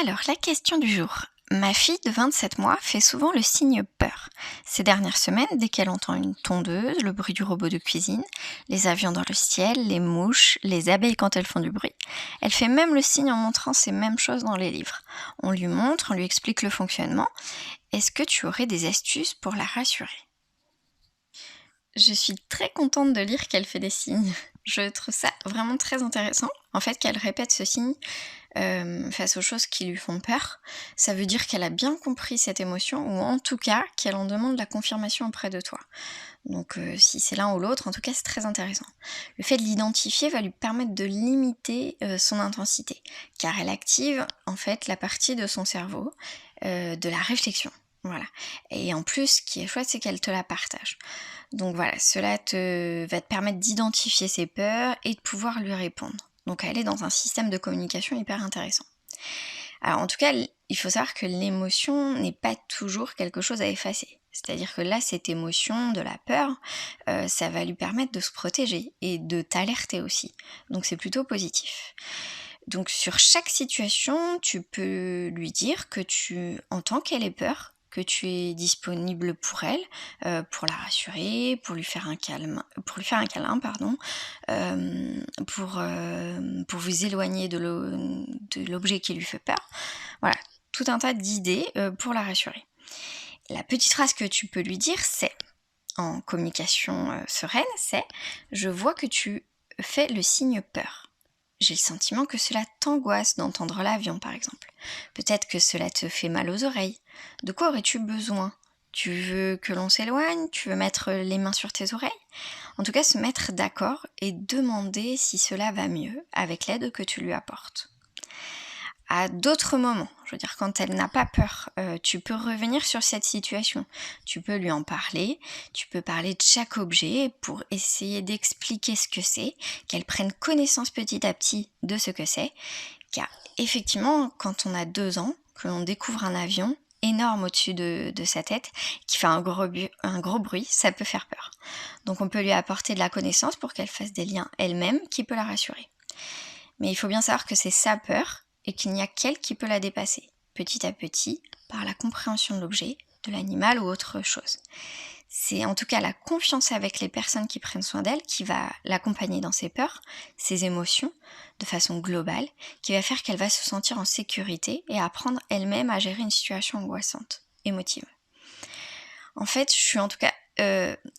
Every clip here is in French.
Alors, la question du jour. Ma fille de 27 mois fait souvent le signe peur. Ces dernières semaines, dès qu'elle entend une tondeuse, le bruit du robot de cuisine, les avions dans le ciel, les mouches, les abeilles quand elles font du bruit, elle fait même le signe en montrant ces mêmes choses dans les livres. On lui montre, on lui explique le fonctionnement. Est-ce que tu aurais des astuces pour la rassurer? Je suis très contente de lire qu'elle fait des signes. Je trouve ça vraiment très intéressant. En fait, qu'elle répète ce signe face aux choses qui lui font peur, ça veut dire qu'elle a bien compris cette émotion ou en tout cas qu'elle en demande la confirmation auprès de toi. Donc si c'est l'un ou l'autre, en tout cas c'est très intéressant. Le fait de l'identifier va lui permettre de limiter son intensité, car elle active en fait la partie de son cerveau de la réflexion. Voilà. Et en plus, ce qui est chouette, c'est qu'elle te la partage. Donc voilà, cela va te permettre d'identifier ses peurs et de pouvoir lui répondre. Donc elle est dans un système de communication hyper intéressant. Alors en tout cas, il faut savoir que l'émotion n'est pas toujours quelque chose à effacer. C'est-à-dire que là, cette émotion de la peur, ça va lui permettre de se protéger et de t'alerter aussi. Donc c'est plutôt positif. Donc sur chaque situation, tu peux lui dire que tu entends qu'elle ait peur, que tu es disponible pour elle, pour la rassurer, pour lui faire un câlin, pardon, pour vous éloigner de l'objet qui lui fait peur. Voilà, tout un tas d'idées pour la rassurer. La petite phrase que tu peux lui dire, c'est, en communication sereine, c'est « Je vois que tu fais le signe peur ». J'ai le sentiment que cela t'angoisse d'entendre l'avion, par exemple. Peut-être que cela te fait mal aux oreilles. De quoi aurais-tu besoin? Tu veux que l'on s'éloigne? Tu veux mettre les mains sur tes oreilles? En tout cas, se mettre d'accord et demander si cela va mieux avec l'aide que tu lui apportes. À d'autres moments, je veux dire quand elle n'a pas peur, tu peux revenir sur cette situation. Tu peux lui en parler, tu peux parler de chaque objet pour essayer d'expliquer ce que c'est, qu'elle prenne connaissance petit à petit de ce que c'est. Car effectivement, quand on a 2 ans, que l'on découvre un avion énorme au-dessus de sa tête, qui fait un gros bruit, ça peut faire peur. Donc on peut lui apporter de la connaissance pour qu'elle fasse des liens elle-même qui peut la rassurer. Mais il faut bien savoir que c'est sa peur et qu'il n'y a qu'elle qui peut la dépasser, petit à petit, par la compréhension de l'objet, de l'animal ou autre chose. C'est en tout cas la confiance avec les personnes qui prennent soin d'elle qui va l'accompagner dans ses peurs, ses émotions, de façon globale, qui va faire qu'elle va se sentir en sécurité et apprendre elle-même à gérer une situation angoissante, émotive. En fait, je suis en tout cas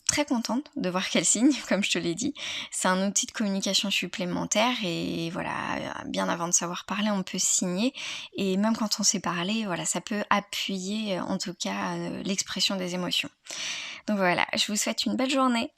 très contente de voir qu'elle signe, comme je te l'ai dit. C'est un outil de communication supplémentaire et voilà, bien avant de savoir parler, on peut signer. Et même quand on sait parler, voilà, ça peut appuyer en tout cas l'expression des émotions. Donc voilà, je vous souhaite une belle journée.